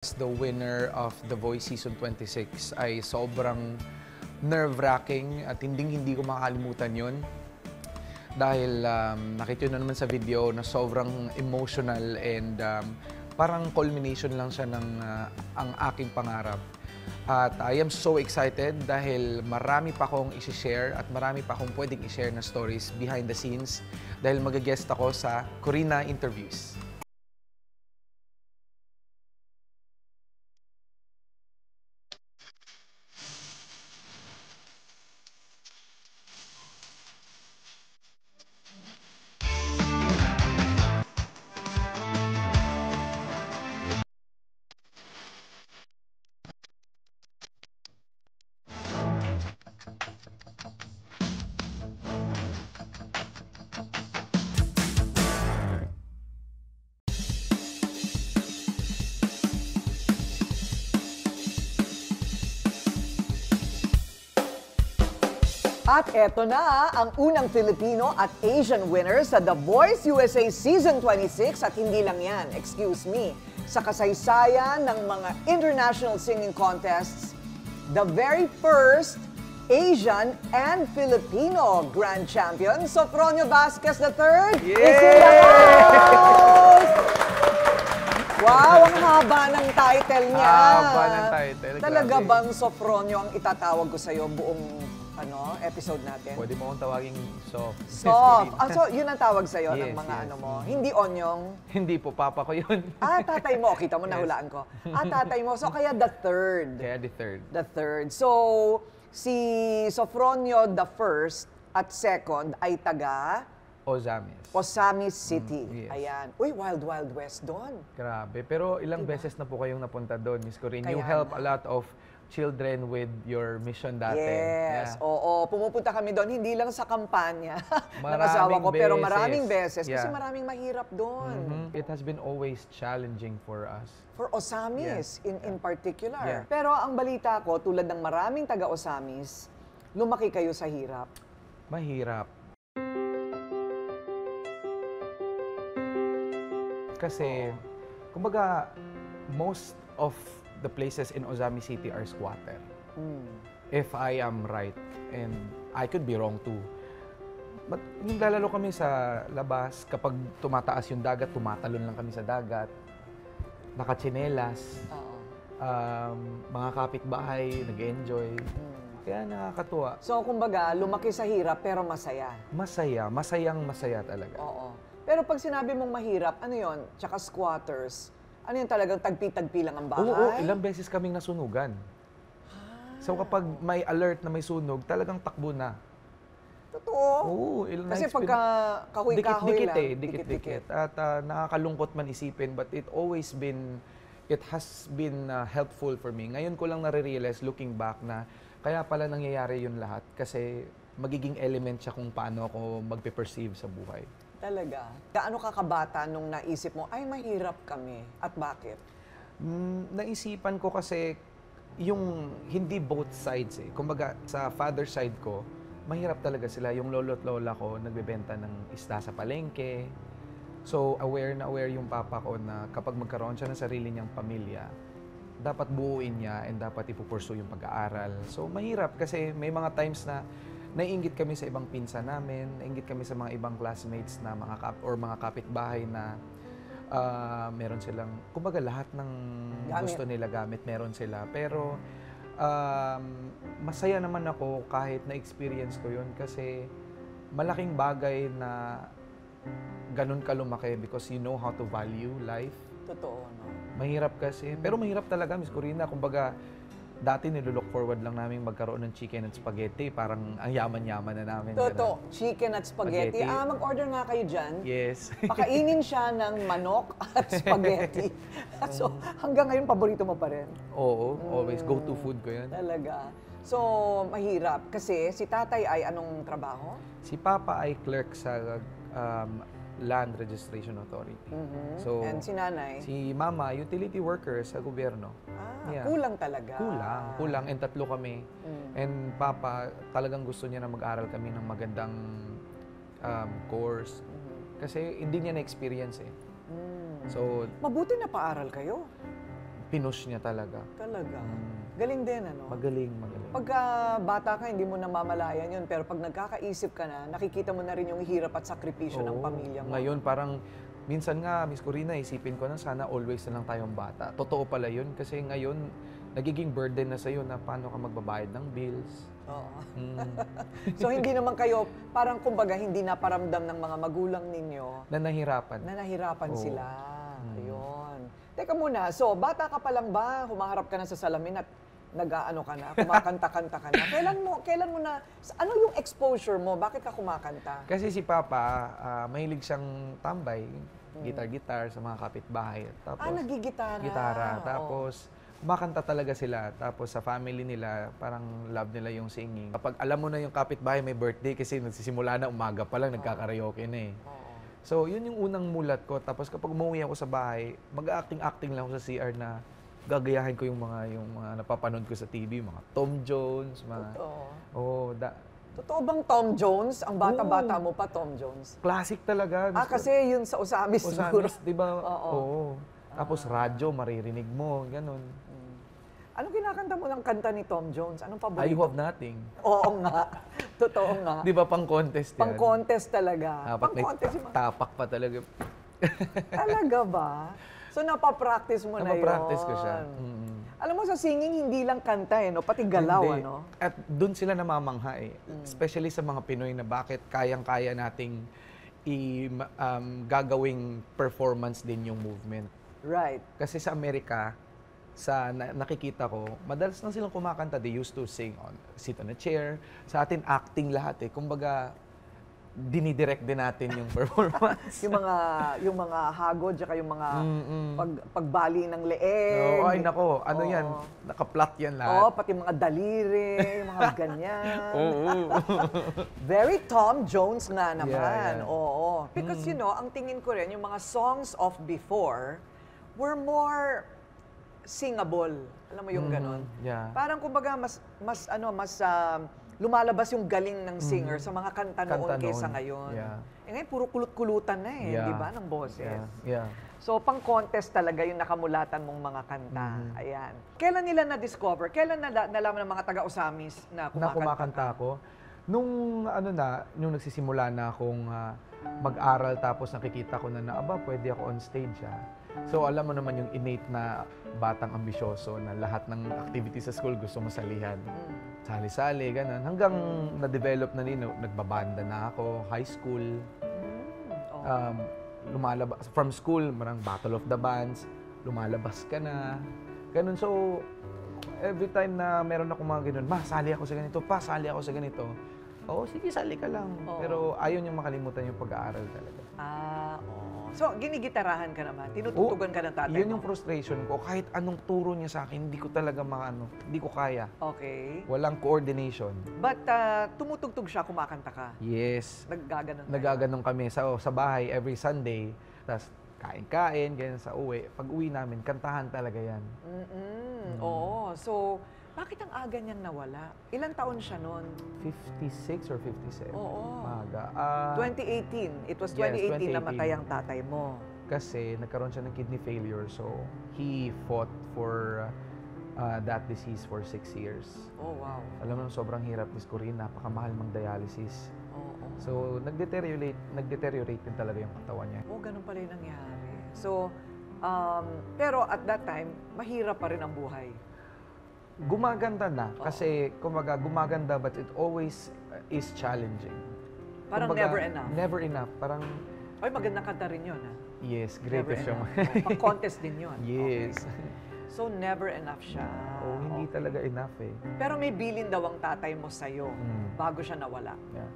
As the winner of The Voice Season 26 ay sobrang nerve-wracking at hindi ko makakalimutan yun. Dahil nakita nyo na naman sa video na sobrang emotional and parang culmination lang siya ng ang aking pangarap. At I am so excited dahil marami pa akong i-share at marami pa akong pwedeng i-share na stories behind the scenes dahil mag-guest ako sa Corina Interviews. At eto na ang unang Filipino at Asian winner sa The Voice USA Season 26 at hindi lang yan, excuse me, sa kasaysayan ng mga international singing contests, the very first Asian and Filipino Grand Champion, Sofronio Vasquez III, is in the house! Wow, ang haba ng title niya. Haba ng title. Talaga grabe. bang Sofronio ang itatawag ko sa'yo buong episode natin? Pwede mo akong tawagin Soft. Soft. So, yun ang tawag sa'yo ng Yes, mga yes. ano mo. Hindi onyong. Hindi po, papa ko yun. Tatay mo. Kita mo, Yes. nahulaan ko. Tatay mo. So, kaya the third. Kaya the third. The third. So, si Sofronio the first at second ay taga Ozamis. Osamis City. yes. Ayan. Uy, Wild Wild West doon. Grabe. Pero ilang beses na po kayong napunta doon, Miss Corinne. You Kaya help nga. a lot of children with your mission dati. Yes. Yeah. Oo. Pumupunta kami doon, hindi lang sa kampanya ng Maraming asawa ko, pero beses. maraming beses. Kasi Yeah. maraming mahirap doon. It has been always challenging for us. For Osamis, in particular. Yeah. Pero ang balita ko, tulad ng maraming taga-Osamis, lumaki kayo sa hirap. Mahirap. Kasi, kumbaga, most of the places in Ozamis City are squatter. If I am right, and I could be wrong too. But nung lalalo kami sa labas, kapag tumataas yung dagat, tumatalon lang kami sa dagat. Nakatsinelas. Mga kapitbahay, nag-enjoy. Kaya nakakatuwa. So, kumbaga, lumaki sa hirap pero masaya. Masaya. Masayang-masaya talaga. Oo. Pero pag sinabi mong mahirap, ano yon? Tsaka squatters, ano yun talagang tagpi-tagpi lang ang bahay? Oo, ilang beses kaming nasunugan. So kapag may alert na may sunog, talagang takbo na. Totoo. Oo, ilang Kasi nights pagka kahoy-kahoy dikit-dikit lang. dikit-dikit. At nakakalungkot man isipin, but it has been helpful for me. Ngayon ko lang nare-realize, looking back, na kaya pala nangyayari yun lahat. Kasi magiging element siya kung paano ako magpe-perceive sa buhay. Talaga. Gaano ka kabata nung naisip mo, ay mahirap kami. At bakit? Naisipan ko kasi yung hindi both sides eh. Kumbaga sa father side ko, mahirap talaga sila. Yung lolo at lola ko nagbebenta ng isda sa palengke. So aware yung papa ko na kapag magkaroon siya ng sarili niyang pamilya, dapat buuin niya and dapat ipupursue yung pag-aaral. So mahirap kasi may mga times na naiinggit kami sa ibang pinsan namin, naiinggit kami sa mga ibang classmates na mga kapitbahay na meron silang, kumbaga lahat ng gusto nila gamit, meron sila. Pero masaya naman ako kahit na-experience ko yun kasi malaking bagay na ganun ka lumaki because you know how to value life. Totoo, no? Mahirap kasi. Pero mahirap talaga, Miss Corina. Kumbaga, dati nilulook forward lang namin magkaroon ng chicken at spaghetti. Parang ang yaman-yaman na namin. Totoo. Chicken at spaghetti. Mag-order nga kayo dyan. Yes. Pakainin siya ng manok at spaghetti. So, hanggang ngayon, paborito mo pa rin. Oo, always go-to food ko yun. Talaga. So, mahirap. Kasi si tatay ay anong trabaho? Si Papa ay clerk sa Land Registration Authority. So, And si nanay? si Mama, utility worker sa gobyerno. Yeah. Kulang talaga. Kulang. And tatlo kami. And Papa, talagang gusto niya na mag-aral kami ng magandang course. Kasi hindi niya na-experience eh. So, Mabuti na paaral kayo. pinush niya talaga. Talaga. Galing din, ano? Magaling, magaling. Pagka bata ka, hindi mo namamalayan yun. Pero pag nagkakaisip ka na, nakikita mo na rin yung hirap at sakripisyo ng Oo. pamilya mo. Ngayon, parang, minsan nga, Miss Corina, isipin ko na sana always na lang tayong bata. Totoo pala yun, kasi ngayon, nagiging burden na sa'yo na paano ka magbabayad ng bills. Oo. So, hindi naman kayo, parang kumbaga, hindi naparamdam ng mga magulang ninyo Na nahirapan. na nahirapan Oo. sila. Ayun. Teka muna, so, bata ka pa lang ba, humaharap ka na sa salamin at nag-aano ka na, kumakanta-kanta ka na? Kailan mo na, ano yung exposure mo? Bakit ka kumakanta? Kasi si Papa, mahilig siyang tambay, gitar-gitar sa mga kapitbahay. Tapos, Nagigitara. gitara. Oo. Tapos, kumakanta talaga sila. Tapos sa family nila, parang love nila yung singing. Kapag alam mo na yung kapitbahay may birthday, kasi nagsisimula na umaga pa lang, nagkakaraoke na eh. Oo. So, yun yung unang mulat ko. Tapos kapag umuwi ako sa bahay, mag-acting-acting lang ako sa CR na gagayahin ko yung mga napapanood ko sa TV, mga Tom Jones, mga... Totoo. Oh, Totoo bang Tom Jones? Ang bata-bata Oo. mo pa, Tom Jones? classic talaga. Kasi yun sa Osamis siguro. Osamis, di ba? Oo. Oo. Tapos radyo, maririnig mo, ganun. Anong kinakanta mo ng kanta ni Tom Jones? Anong paborito? I Hope Nothing. Oo nga. Totoo nga. Di ba pang contest yan? Pang-contest talaga. Dapat may Pang-contest yung tapak pa talaga. Talaga ba? So, napapractice mo na yun. Napapractice ko siya. Alam mo, sa singing, hindi lang kanta no? Pati galaw, Hindi. ano? At doon sila namamangha eh. Especially sa mga Pinoy na bakit kayang-kaya nating gagawing performance din yung movement. Right. Kasi sa Amerika, nakikita ko, madalas na silang kumakanta. They used to sit on a chair. Sa atin, acting lahat eh. Kumbaga, dinidirect din natin yung performance. yung mga hagod, tsaka yung mga pagbali ng leeg. Oo, ay nako, ano yan, naka-plot yan lahat. Oo, pati mga daliri, yung mga ganyan. Oo. Very Tom Jones nga naman. Yeah. Oo. Because ang tingin ko rin, yung mga songs of before were more singable. Alam mo yung ganon? Yeah. Parang kumbaga mas lumalabas yung galing ng singer sa mga kanta noon kaysa ngayon. Yeah. Ngayon, puro kulot-kulutan na eh, Yeah. di ba, ng boses. Yeah. So, pang-contest talaga yung nakamulatan mong mga kanta. Ayan. Kailan nila na-discover? Kailan nalaman ng mga taga-Osamis na Na kumakanta kumakanta ako. Nung nagsisimula na akong mag-aral tapos nakikita ko na pwede ako on stage So alam mo naman yung innate na batang ambisyoso na lahat ng activity sa school gusto mo salihan. Sali-sali, ganun. Hanggang na-develop na nagbabanda na ako, high school. Lumalabas, from school, marang Battle of the Bands, lumalabas ka na. Ganun. So, every time na meron ako mga ganun, sali ako sa ganito, sali ako sa ganito. Oo, sige, sali ka lang. Pero ayaw niyang makalimutan yung pag-aaral talaga. Oo. So, ginigitarahan ka naman? Tinututugan ka ng tatay mo? Yun yung frustration ko. Kahit anong turo niya sa akin, hindi ko talaga hindi ko kaya. Okay. Walang coordination. But tumutugtog siya, kumakanta ka? Yes. Naggaganon kayo? Nagaganon kami sa bahay every Sunday. Tapos kain-kain, ganyan sa uwi. Pag uwi namin, kantahan talaga yan. Oo. So, bakit ang aga niyang nawala? Ilang taon siya noon? 56 or 57. Oo. Maga. 2018. It was Yes, 2018 namatay ang tatay mo. Kasi nagkaroon siya ng kidney failure. So, he fought for that disease for 6 years. Oh, wow. Alam mo, sobrang hirap, Miss Corina. Napakamahal mang dialysis. Oo. So, nag-deteriorate din talaga yung katawan niya. Oh, ganun pala yung nangyari. So, pero at that time, mahirap pa rin ang buhay. Gumaganda na. Kasi, kumbaga, gumaganda but it always is challenging. Parang never enough. Never enough. Parang, Ay, magandang kanta rin yun, ha? yes, Never greatest siya. enough. Pang-contest din yun. Yes. Okay. So, never enough siya. Oh, hindi Okay. talaga enough eh. Pero may bilin daw ang tatay mo sa'yo bago siya nawala. Yeah.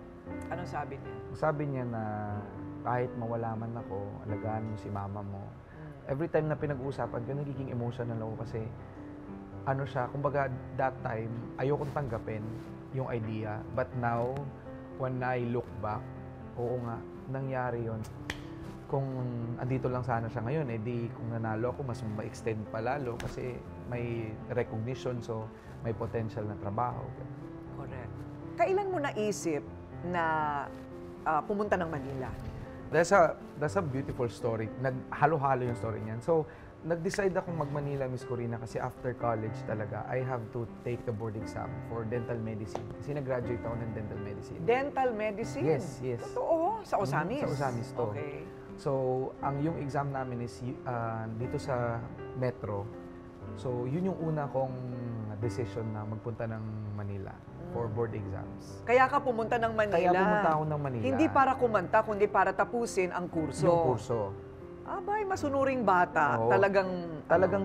Anong sabi niya? Sabi niya na kahit mawala man ako, alagaan mo si mama mo. Every time na pinag-uusapan ko, nagiging emotional ako kasi ano siya, kumbaga that time, ayokong tanggapin yung idea. But now, when I look back, oo nga, nangyari yon. Kung andito lang sana siya ngayon, di kung nanalo ako, mas ma-extend pa lalo kasi may recognition, so may potential na trabaho. Correct. Kailan mo naisip na pumunta ng Manila? That's a beautiful story. Naghalo-halo yung story niyan. So, nag-decide akong mag-Manila, Miss Corina, kasi after college talaga, I have to take the board exam for dental medicine. Kasi nag-graduate ako ng dental medicine. Dental medicine? Yes, yes. Totoo? Sa Osamis? Sa Osamis to. Okay. So, yung exam namin is dito sa Metro. So, yun yung una kong decision na magpunta ng Manila for board exams. Kaya ka pumunta ng Manila? Kaya pumunta ako ng Manila. Hindi para kumanta, kundi para tapusin ang kurso. Yung kurso. Abay, masunuring bata. Oo. Talagang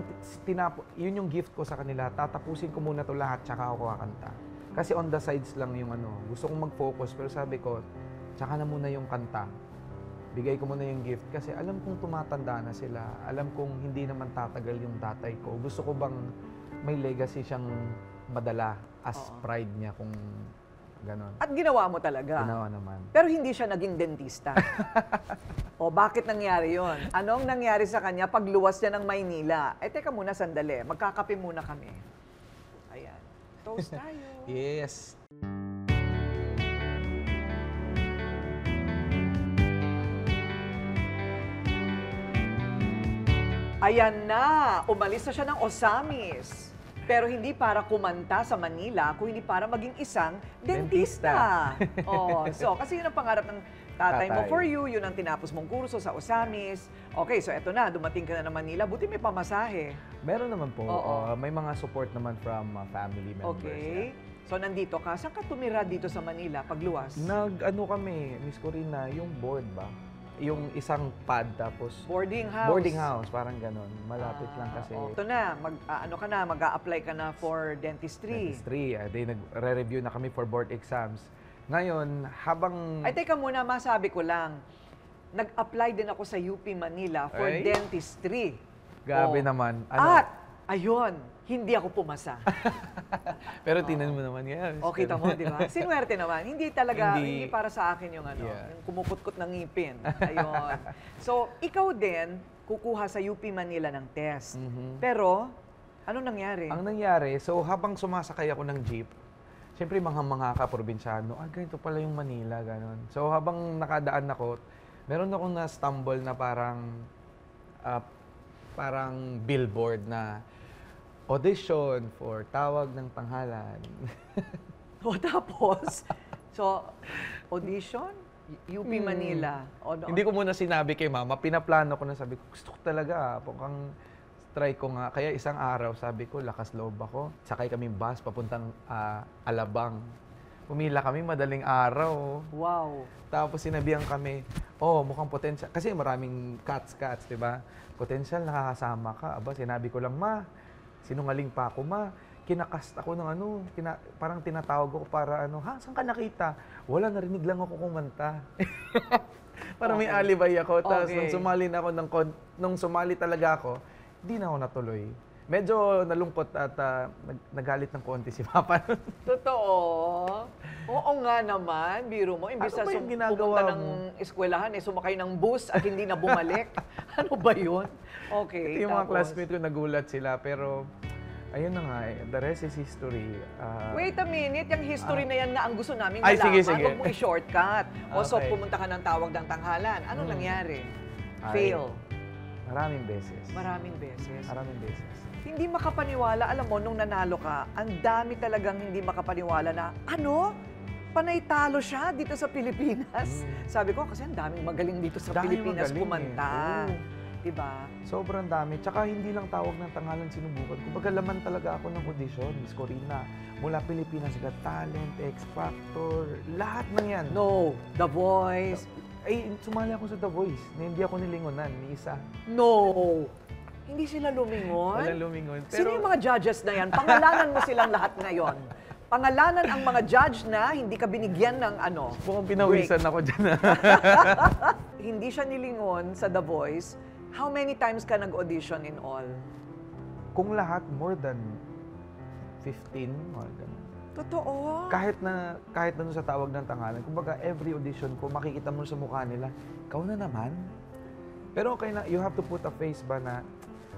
yun yung gift ko sa kanila. Tatapusin ko muna to lahat, tsaka ako kakanta. Kasi on the sides lang yung gusto kong mag-focus, pero sabi ko, tsaka na muna yung kanta. Bigay ko muna yung gift kasi alam kong tumatanda na sila. Alam kong hindi naman tatagal yung tatay ko. Gusto ko bang may legacy siyang madala as pride niya kung ganon. At ginawa mo talaga. Ginawa naman. Pero hindi siya naging dentista. O bakit nangyari yon? Anong nangyari sa kanya pagluwas niya ng Maynila? Teka muna, sandali. Magkakape muna kami. Ayan. Toast tayo. Yes. Ayan na, umalis na siya ng Osamis. Pero hindi para kumanta sa Manila, kundi para maging isang dentista. So, kasi yun ang pangarap ng tatay mo. For you, yun ang tinapos mong kurso sa Osamis. Okay, so eto na, dumating ka na ng Manila. Buti may pamasahe. Meron naman po. May mga support naman from family members. Okay. So, nandito ka. Saan ka tumira dito sa Manila pagluwas? Kami, Miss Corina, yung board ba? Yung isang pad tapos boarding house. Boarding house, parang ganon. Malapit lang kasi. Ito na, mag-a-apply ka na for dentistry. Dentistry. Nagre-review na kami for board exams. Ngayon, habang... Teka muna, masabi ko lang. Nag-apply din ako sa UP Manila for dentistry. Grabe naman. At, ayun, hindi ako pumasa. Pero tinan mo naman yan. Kita mo, di ba? Sinuwerte naman. Hindi talaga, hindi para sa akin yung yung kumukutkot ng ngipin. Ayun. So, ikaw din, kukuha sa UP Manila ng test. Pero, anong nangyari? Ang nangyari, so habang sumasakay ako ng jeep, siyempre mga ka probinsyano, ganito pala yung Manila, ganon. So habang nakadaan ako, meron akong na-stumble na parang billboard na audition for Tawag ng Tanghalan. Tapos, so, audition? UP Manila. Hindi ko muna sinabi kay mama, pinaplano ko na sabi ko, gusto ko talaga, pukang try ko nga. Kaya isang araw, sabi ko, lakas loob ako. Sakay kami bus, papuntang Alabang. Pumila kami, madaling araw. Wow. Tapos sinabihan kami, mukhang potential. Kasi maraming cats, di ba? Potential, nakakasama ka. Sinabi ko lang, ma, sinungaling pa ako, ma. Kinakast ako ng parang tinatawag ako para saan ka nakita? Wala, narinig lang ako kumanta. Parang may alibay ako. Tapos nung sumali talaga ako, di na ako natuloy. Medyo nalungkot at nagalit ng konti si Papa. Totoo? Oo nga naman, biro mo. Imbis na pumunta ng eskwelahan, sumakay ng bus at hindi na bumalik. Ano ba yun? Okay, yung mga classmates ko nagulat sila, pero ayun na nga, the rest is history. Wait a minute, yung history na yan na ang gusto namin malaman. Sige. Huwag mong i-shortcut. So, pumunta ka ng Tawag ng Tanghalan. Anong nangyari? Fail. Maraming beses. Maraming beses. Hindi makapaniwala. Alam mo, nung nanalo ka, ang dami talagang hindi makapaniwala na, panay talo siya dito sa Pilipinas. Sabi ko, kasi ang daming magaling dito sa Pilipinas kumanta. Diba? Sobrang dami. Tsaka hindi lang Tawag ng Tanghalan sinubukan. Kumbaga laman talaga ako ng audition, Miss Corina. Mula Pilipinas Got Talent, X Factor, lahat ng yan. No, The Voice. Sumali ako sa The Voice na hindi ako nilingonan, ni isa. No! Hindi sila lumingon? Wala lumingon. Pero... Sino yung mga judges na yan? Pangalanan mo silang lahat ngayon. Pangalanan ang mga judge na hindi ka binigyan ng Mukhang pinawisan ako dyan. Hindi siya nilingon sa The Voice. How many times ka nag-audition in all? Kung lahat, more than 15, more than... Totoo? Kahit na nun sa Tawag ng Tanghalan, kumbaga every audition ko, makikita mo sa mukha nila, ikaw na naman. Pero okay na, you have to put a face ba na,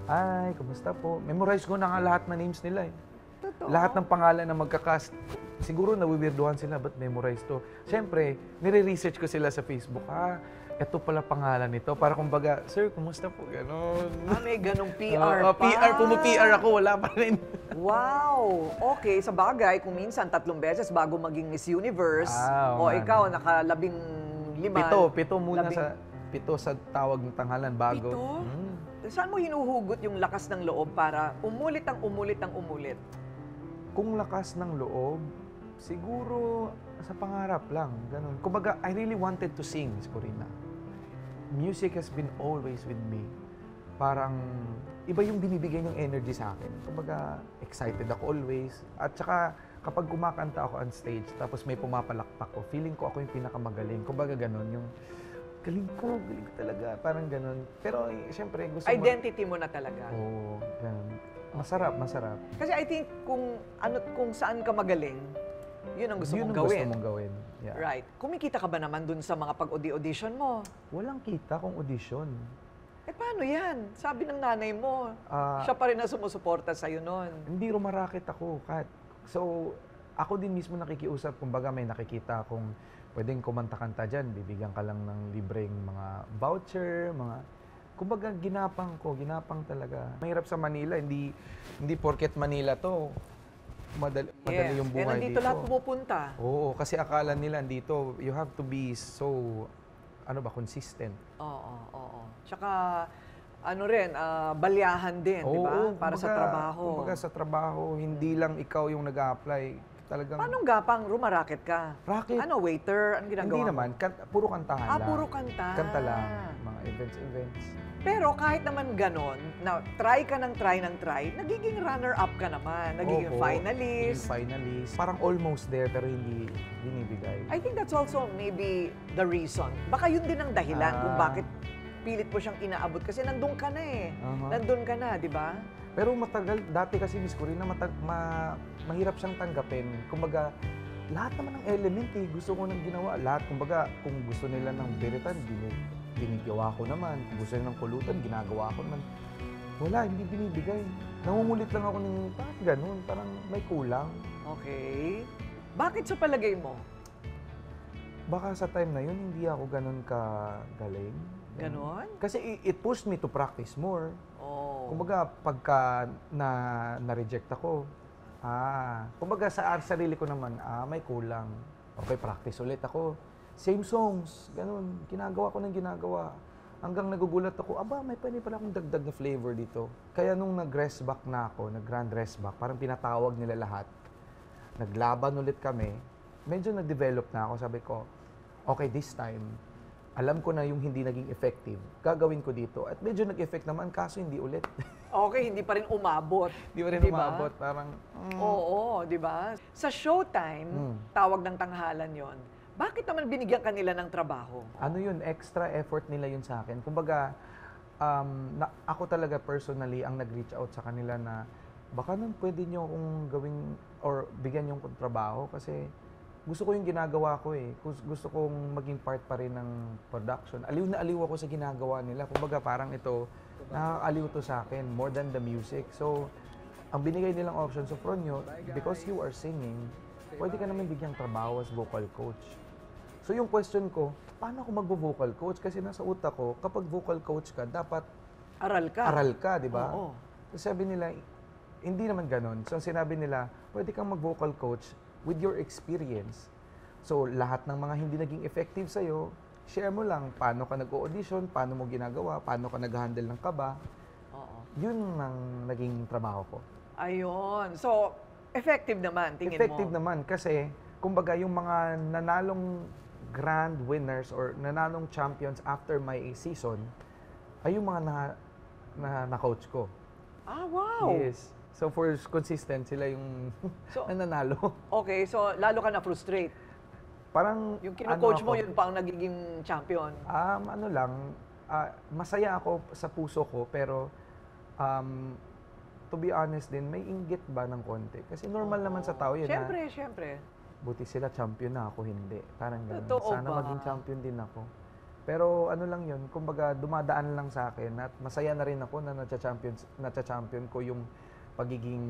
ay, kumusta po? Memorize ko na nga lahat na names nila eh. Totoo? Lahat ng pangalan na magkakast. Siguro nawiwirduhan sila, but memorize to. Siyempre, nire-research ko sila sa Facebook. ito pala pangalan nito. Para kumbaga, sir, kumusta po? Ganon. May ganong PR pa. PR, pumu-PR ako, wala pa rin. Wow! Okay, sa bagay, kung minsan 3 beses bago maging Miss Universe, Oo o nga, ikaw, no. naka-15. Pito muna pito sa tawag ng tanghalan bago. Pito? Hmm. Saan mo hinuhugot yung lakas ng loob para umulit ang umulit ang umulit? Kung lakas ng loob, siguro sa pangarap lang, ganun. Kumbaga, I really wanted to sing, Corina. Music has been always with me. Parang iba yung binibigay ng energy sa akin. Kumbaga, excited ako always. At saka, kapag kumakanta ako on stage, tapos may pumapalakpak ko, feeling ko ako yung pinakamagaling. Kumbaga, ganun, yung galing ko talaga, parang ganun. Pero, syempre, gusto mo... Identity mo na talaga. Oo, ganun. Masarap, masarap. Kasi I think kung saan ka magaling, yun ang gusto Yun mong ang gawin. gusto mong gawin. Yeah. Right. Kumikita ka ba naman dun sa mga pag-audition mo? Walang kita kung audition. Paano yan? Sabi ng nanay mo, Ah, siya pa rin na sumusuporta sa'yo nun. Hindi rumarakit ako, Kat. So, ako din mismo nakikiusap. Kumbaga, may nakikita akong pwedeng kumanta-kanta dyan. Bibigyan ka lang ng libreng mga voucher, mga... Kumbaga, ginapang talaga. Mahirap sa Manila, hindi porket Manila to, madali yung buhay nandito dito. lahat pumupunta. Oo, kasi akala nila dito, you have to be so, consistent. Oo. Tsaka, balyahan din, di ba? Para sa trabaho. Kumbaga sa trabaho, hindi lang ikaw yung nag-a-apply. Talagang... Paano gapang rumarakit ka? Racket? Ano, waiter? Ano ginagawa Hindi mo? naman, puro kantahan lang. puro kanta. Kanta lang, mga events. Pero kahit naman ganon, na try ka ng try, nagiging runner-up ka naman, nagiging Opo, finalist. naging finalist. Parang almost there, pero hindi binibigay. I think that's also maybe the reason. Baka yun din ang dahilan kung bakit pilit mo siyang inaabot. Kasi nandun ka na eh. Nandun ka na, di ba? Pero matagal, dati kasi Miss Corina, mahirap siyang tanggapin. Kumbaga, lahat naman ng element gusto ko nang ginawa. Lahat, kumbaga, kung gusto nila ng biritan, binigawa ko naman. Kung gusto nila ng kulutan, ginagawa ko naman. Wala, hindi binibigay. Nangungulit lang ako ng, bakit ganun? Parang may kulang. Okay. Bakit sa palagay mo? Baka sa time na yun, hindi ako ganun kagaling. Ganon? Kasi it pushed me to practice more. Oh. Kumbaga, pagka na-reject ako, kumbaga sa sarili ko naman, may kulang. Okay, practice ulit ako. Same songs, ganun. Ginagawa ko ng ginagawa. Hanggang nagugulat ako, may pwede pala akong dagdag na flavor dito. Kaya nung nag-rest back na ako, nag-grand rest back, parang pinatawag nila lahat. Naglaban ulit kami. Medyo nag-develop na ako. Sabi ko, okay, this time, alam ko na yung hindi naging effective. Gagawin ko dito. At medyo nag-effect naman, kaso hindi ulit. Okay, hindi pa rin umabot. Hindi pa rin umabot. Parang, Oo, di ba? Sa Showtime, tawag ng tanghalan yon. Bakit naman binigyan kanila ng trabaho? Ano yun, extra effort nila yun sa akin. Kumbaga, ako talaga personally ang nag-reach out sa kanila na baka nun pwede nyo akong gawing or bigyan yung trabaho kasi gusto ko yung ginagawa ko eh. Gusto kong maging part pa rin ng production. Aliw na aliw ako sa ginagawa nila. Kumbaga parang ito, nakakaliw to sa akin more than the music. So, ang binigay nilang option sa Fronyo, because you are singing, pwede ka naman bigyang trabaho as vocal coach. So yung question ko, paano ako magvo-vocal coach? Kasi nasa utak ko, kapag vocal coach ka, dapat Aral ka, di ba? Oo. So sabi nila, hindi naman ganun. So sinabi nila, pwede kang mag-vocal coach with your experience. So lahat ng mga hindi naging effective sa'yo, share mo lang paano ka nag-audition, paano mo ginagawa, paano ka nag-handle ng kaba. Oo. Yun ang naging trabaho ko. Ayun. So, effective naman, tingin Effective mo? naman kasi, kumbaga yung mga nanalong grand winners or nanalong champions after my season, ay yung mga na-coach ko. Wow! Yes. So for consistent, sila yung nananalo. Okay, so lalo ka na-frustrate. Parang, Yung kino-coach mo, yun pa ang nagiging champion. Masaya ako sa puso ko, pero to be honest din, may inggit ba ng konti? Kasi normal naman sa tao yun. Siyempre. Buti sila champion na ako, hindi. Parang gano'n. Totoo Sana ba? maging champion din ako. Pero ano lang yun, kumbaga dumadaan lang sa akin at masaya na rin ako na nacha-champion ko yung pagiging,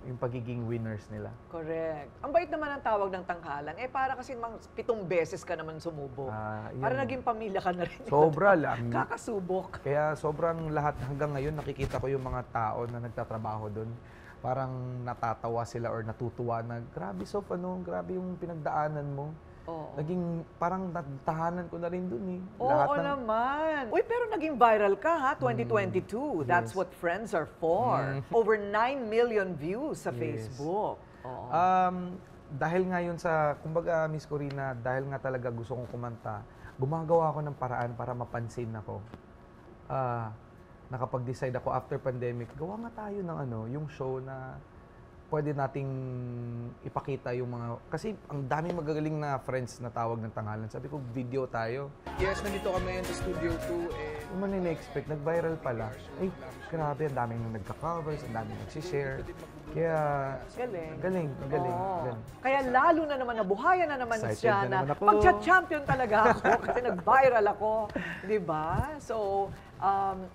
yung pagiging winners nila. Correct. Ang bait naman ang tawag ng tanghalan. Para kasi 7 beses ka naman sumubok. Para naging pamilya ka na rin. Sobra lang. Kakasubok. Kaya sobrang lahat, hanggang ngayon nakikita ko yung mga tao na nagtatrabaho doon. Parang natatawa sila or natutuwa na, grabe Sof, grabe yung pinagdaanan mo. Oo. Naging parang tahanan ko na rin dun eh. Oo naman. Uy, pero naging viral ka ha, 2022. That's what friends are for. Over 9 million views sa Facebook. Oo. Dahil nga yun sa, kumbaga Miss Corina, dahil nga talaga gusto kong kumanta, gumagawa ako ng paraan para mapansin ako. Nakapag-decide ako after pandemic, gawa nga tayo ng yung show na pwede nating ipakita yung mga... Kasi ang daming magagaling na friends na tawag ng tanghalan. Sabi ko, video tayo. Yes, nandito kami ngayon sa Studio 2. Yung man nila-expect, nag-viral pala. Ay, grabe, ang daming nagka-covers, ang daming nagsishare. Kaya... Galing. Kaya lalo na naman, nabuhayan na naman Excited siya na na naman ako. magcha-champion talaga ako kasi nag-viral ako. Diba? So,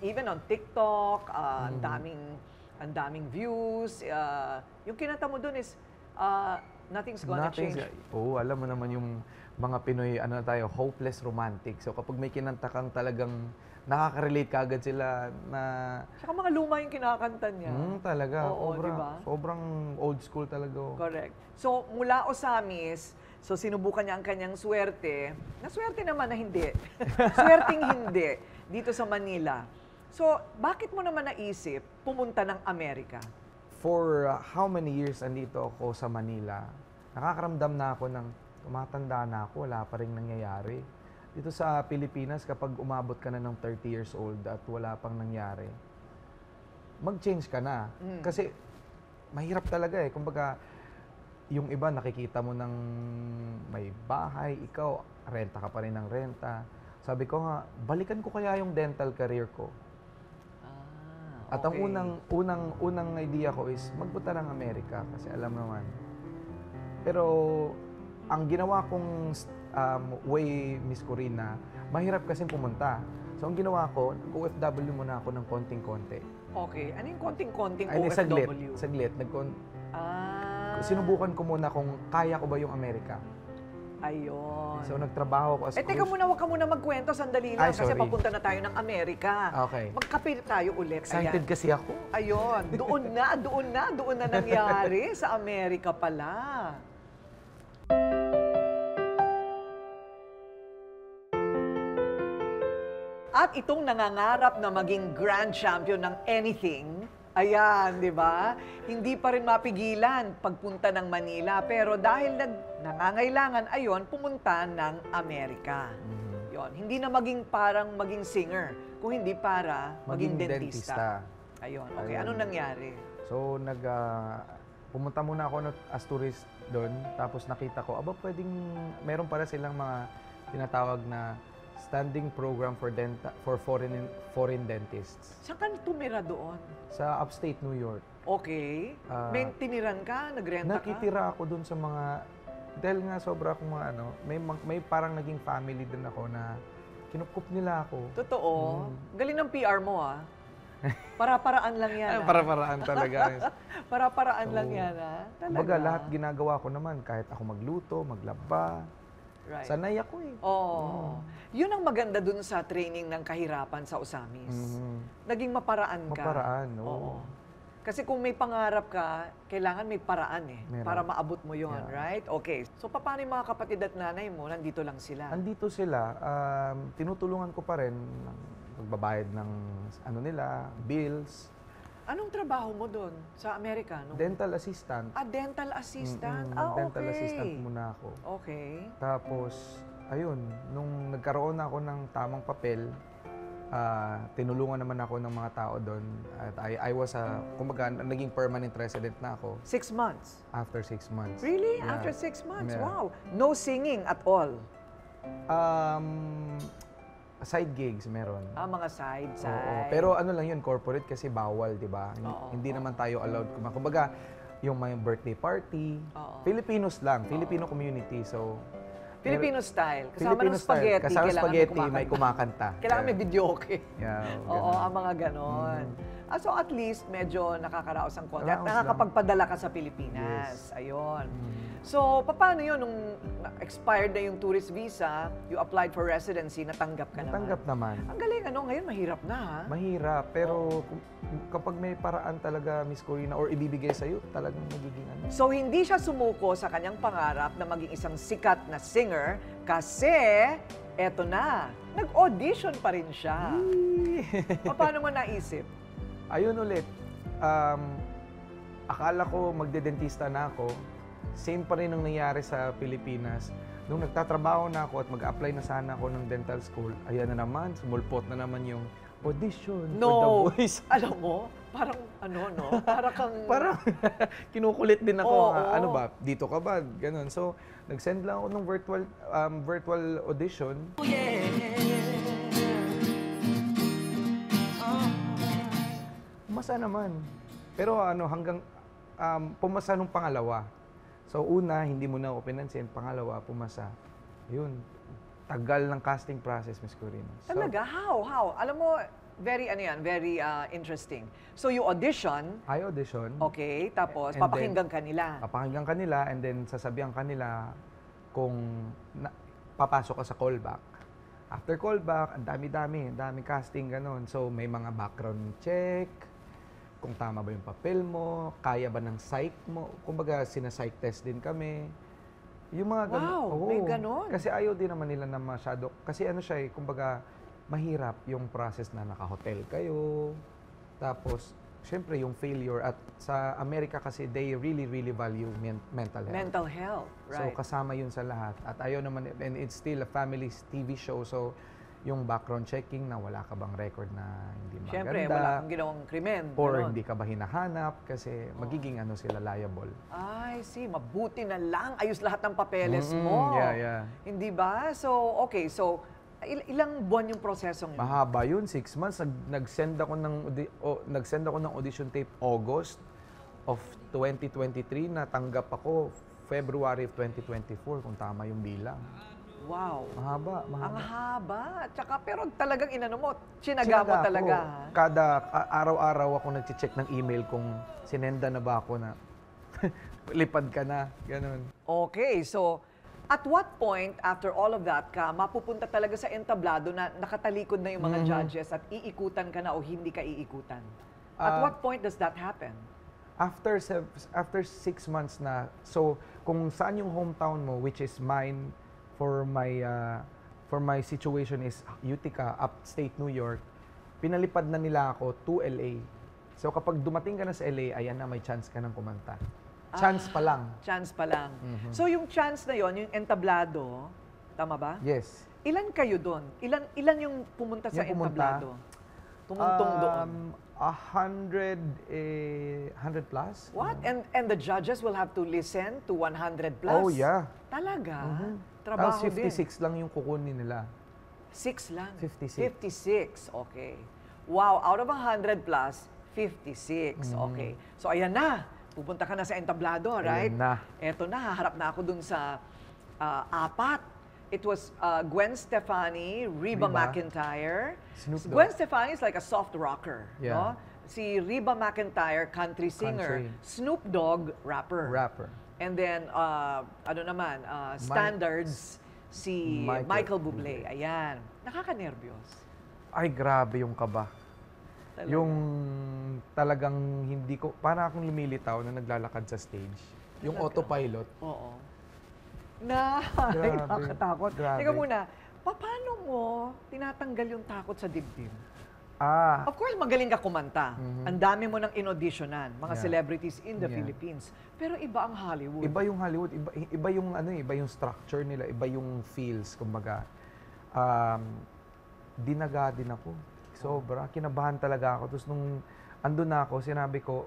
even on TikTok, ang daming views. Yung kinanta mo dun is Nothing's Gonna Change. Alam mo naman yung mga Pinoy, tayo, hopeless romantic. So kapag may kinanta kang talagang nakaka-relate ka agad sila na... Saka mga luma yung kinakanta niya. Talaga. Oo, diba? Sobrang old school talaga. Correct. So mula Osamis, sinubukan niya ang kanyang swerte. Naswerte naman na hindi. Swerteng hindi dito sa Manila. So, bakit mo naman naisip pumunta ng Amerika? For how many years andito ako sa Manila, nakakaramdam na ako ng tumatanda na ako, wala pa rin nangyayari. Dito sa Pilipinas, kapag umabot ka na ng 30 years old at wala pang nangyari, mag-change ka na. Kasi mahirap talaga eh. Kumbaga, yung iba nakikita mo ng may bahay, ikaw, renta ka pa rin ng renta. Sabi ko nga, balikan ko kaya yung dental career ko. At ang unang idea ko is magpunta ng Amerika kasi alam naman. Pero ang ginawa kong way, Miss Corina, mahirap kasi pumunta. So ang ginawa ko, OFW muna ako ng konting-konti. Okay. Ano yung konting-konting Ay, OFW? Saglit. Sinubukan ko muna kung kaya ko ba yung Amerika. Ayun. So nagtrabaho ko as teka muna, huwag ka muna magkwento, sandali lang. Kasi papunta na tayo ng Amerika. Okay. Magkape tayo ulit. Excited kasi ako. Ayun. Doon na nangyari sa Amerika pala. At itong nangangarap na maging grand champion ng anything, ayan, di ba? Hindi pa rin mapigilan pagpunta ng Manila. Pero dahil nangangailangan, ayon, pumunta ng Amerika. Yon, hindi na maging singer, kung hindi para maging dentista. Ayun, okay. Anong nangyari? So, pumunta muna ako as tourist doon. Tapos nakita ko, meron pala silang mga tinatawag na standing program for foreign dentists. Saan ka tumira doon? Sa upstate New York. Okay. May tiniran ka? Nagrenta ka? Nakitira ako doon sa mga... Dahil nga sobra akong may parang naging family din ako na kinukup nila ako. Totoo? Galing ng PR mo Para-paraan lang yan. Para-paraan talaga. Para-paraan lang yan Talaga. Kumbaga lahat ginagawa ko naman. Kahit ako magluto, maglaba. Right. Sanay ako eh. Yun ang maganda dun sa training ng kahirapan sa Osamis. Naging maparaan ka. Maparaan, oo. Kasi kung may pangarap ka, kailangan may paraan Meron. para maabot mo yon, right? Okay. So, paano yung mga kapatid at nanay mo? Nandito lang sila? Andito sila. Tinutulungan ko pa rin ng pagbabayad ng bills. Anong trabaho mo doon sa Amerika? Dental assistant. Dental assistant? Dental okay. assistant muna ako. Okay. Tapos, ayun, nung nagkaroon ako ng tamang papel, tinulungan naman ako ng mga tao doon. At I was kumbaga, naging permanent resident na ako. 6 months? After 6 months. Really? Yeah. After 6 months? Yeah. Wow. No singing at all? Side gigs meron. Mga side. Oo, pero lang yun, corporate kasi bawal, di ba? Hindi naman tayo allowed. Kumbaga, yung may birthday party, Filipinos lang, Filipino community. So, Filipino style. Kasama Filipino ng spaghetti. Kasama spaghetti, may kumakanta. Kailangan may videoke. Yeah, Oo, ang mga ganon. So at least medyo nakakaraos ang konti at Raos lang. nakakapagpadala ka sa Pilipinas. Ayun. So, paano yun? Nung expired na yung tourist visa, you applied for residency, natanggap ka Natanggap naman. naman. Ang galing, ngayon mahirap na, ha? Mahirap, pero kapag may paraan talaga, Miss Corina, or ibibigay sa'yo, talagang magiging ano. So, hindi siya sumuko sa kanyang pangarap na maging isang sikat na singer kasi, eto na, nag-audition pa rin siya. Paano mo naisip? Ayun ulit, akala ko magdedentista na ako. Same pa rin ang nangyari sa Pilipinas. Nung nagtatrabaho na ako at mag-apply na sana ako ng dental school, ayan na naman, sumulpot na naman yung audition for The Voice. Alam mo, parang Parang kinukulit din ako. Oo. Ano ba, dito ka ba? Ganun. So, nag-send lang ako ng virtual audition. Pumasa naman. Pero hanggang pumasa nung pangalawa. So una, hindi mo na ako pinansin. Pangalawa, pumasa. Yun. Tagal ng casting process, Miss Corina. So, Talaga? How? Alam mo, very interesting. So you audition, I audition. okay, tapos And papakinggan ka nila. Papakinggan ka nila and then sasabihan ka nila kung papasok ka sa callback. After callback, ang dami casting, ganun. So may mga background check, kung tama ba yung papel mo, kaya ba ng psych mo. Kumbaga, sina-psych test din kami. Yung mga ganun. Wow, may ganun. Kasi ayaw din naman nila na masyado. Kasi kumbaga, mahirap yung process na naka-hotel kayo. Tapos, syempre, yung failure. At sa Amerika kasi, they really, really value mental health. Mental health, So, right. kasama yun sa lahat. At ayaw naman, and it's still a family TV show. So, yung background checking na wala ka bang record na hindi maganda. Siyempre, wala kang ginawang krimen. Or ganon. hindi ka ba hinahanap kasi magiging sila liable. I see. Mabuti na lang. Ayos lahat ng papeles mo. Yeah. Hindi ba? So, okay. So, ilang buwan yung prosesong yun? Mahaba yun, 6 months. Nag-send ako ng audition tape August of 2023. Natanggap ako February of 2024, kung tama yung bilang. Wow. Mahaba. Ang haba. Tsaka, pero talagang inano mo, tsinaga mo talaga. Ha? Kada araw-araw ako nag-check ng email kung sinenda na ba ako na lipad ka na, ganun. Okay, so at what point, after all of that, ka mapupunta talaga sa entablado na nakatalikod na yung mga judges at iikutan ka na o hindi ka iikutan? At what point does that happen? After 6 months na, so kung saan yung hometown mo, which is mine, for my situation is Utica, upstate New York, pinalipad na nila ako to LA. So kapag dumating ka na sa LA, ayan na, may chance ka nang kumanta. Chance pa lang. Chance pa lang. So yung chance na yon, yung entablado, tama ba? Yes. Ilan kayo doon? Ilan yung pumunta sa Yung pumunta? entablado? Tumuntong doon. 100 plus. What? And the judges will have to listen to 100 plus? Oh, yeah. Talaga? Tapos Trabaho din. 56 lang yung kukunin nila. 6 lang? 56. 56, okay. Wow, out of 100 plus, 56. Okay. So ayan na, pupunta ka na sa entablado, right? Ayan na. Eto na, haharap na ako dun sa 4. It was Gwen Stefani, Reba Reba. McEntire. Snoop Dogg. Gwen Stefani is like a soft rocker. Yeah. No? Si Reba McEntire, country singer. Country. Snoop Dogg, rapper. Rapper. And then, standards, si Michael Bublé. Ayan. Nakaka-nervyos. Ay, grabe yung kaba. Talaga. Yung talagang hindi ko, para akong lumilitaw na naglalakad sa stage. Yung Talaga? autopilot. Oo. Grabe. Nakakatakot. Grabe. Teka muna, paano mo tinatanggal yung takot sa dibdib? Of course, magaling ka kumanta. Ang dami mo nang inauditionan, mga Yeah. celebrities in the Yeah. Philippines. Pero iba ang Hollywood. Iba yung Hollywood, iba yung iba yung structure nila, iba yung feels, kumbaga. Dinaga din ako. Sobra, kinabahan talaga ako. Tapos nung andun na ako, sinabi ko,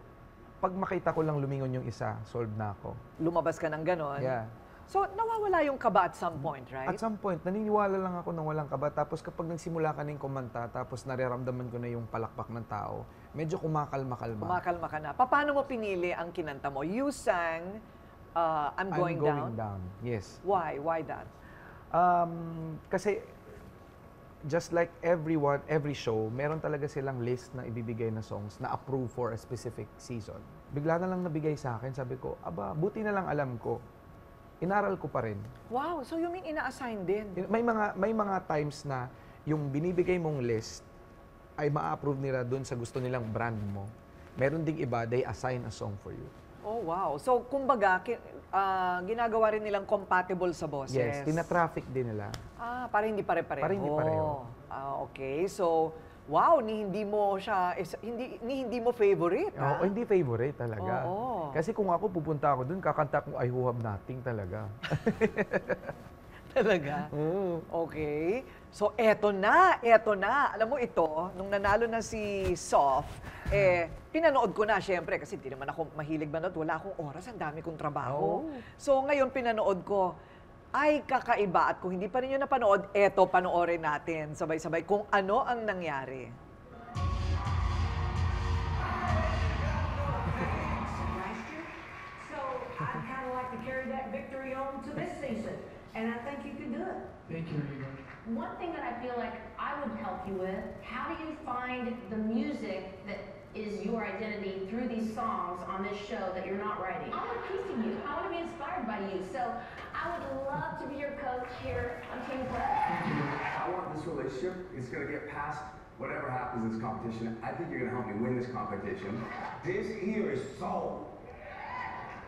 pag makita ko lang lumingon yung isa, solved na ako. Lumabas ka ng ganon. Yeah. So, nawawala yung kaba at some point, right? At some point, naniniwala lang ako na walang kaba. Tapos kapag nagsimula ka ng kumanta, tapos nararamdaman ko na yung palakpak ng tao, medyo kumakalma-kalma. Kumakalma ka na. Paano mo pinili ang kinanta mo? You sang I'm Going Down? Down. Yes. Why? Why that? Kasi just like every show, meron talaga silang list na ibibigay na songs na approve for a specific season. Bigla na lang nabigay sa akin, sabi ko, aba, buti na lang alam ko. Inaral ko pa rin. Wow, so you mean ina-assign din? May mga times na yung binibigay mong list ay ma-approve nila dun sa gusto nilang brand mo. Meron ding iba, they assign a song for you. Oh, wow. So, kumbaga, ginagawa rin nilang compatible sa boses. Yes, tina-traffic din nila. Para hindi pare-pareho. Para hindi pareho. Okay. So, wow, hindi mo favorite, ha? Oo, hindi favorite talaga. Oo. Kasi kung ako pupunta ako dun, kakanta ko I Who Have Nothing talaga. Talaga? Okay. So, eto na. Alam mo ito, nung nanalo na si Sof, pinanood ko na, syempre, kasi hindi naman ako mahilig manood. Wala akong oras, ang dami kong trabaho. Oh. So, ngayon pinanood ko, ay kakaiba. At kung hindi pa rin yun napanood, eto, panoorin natin sabay-sabay kung ano ang nangyari. So I'd kind of like to carry that victory on to this season, and I think you can do it. Thank you, Rigo. One thing that I feel like I would help you with, how do you find the music that is your identity through these songs on this show that you're not writing? I want to piece of you. I want to be inspired by you. So I would love to be your coach here on Team Quest. I want this relationship. It's going to get past whatever happens in this competition. I think you're going to help me win this competition. This here is soul.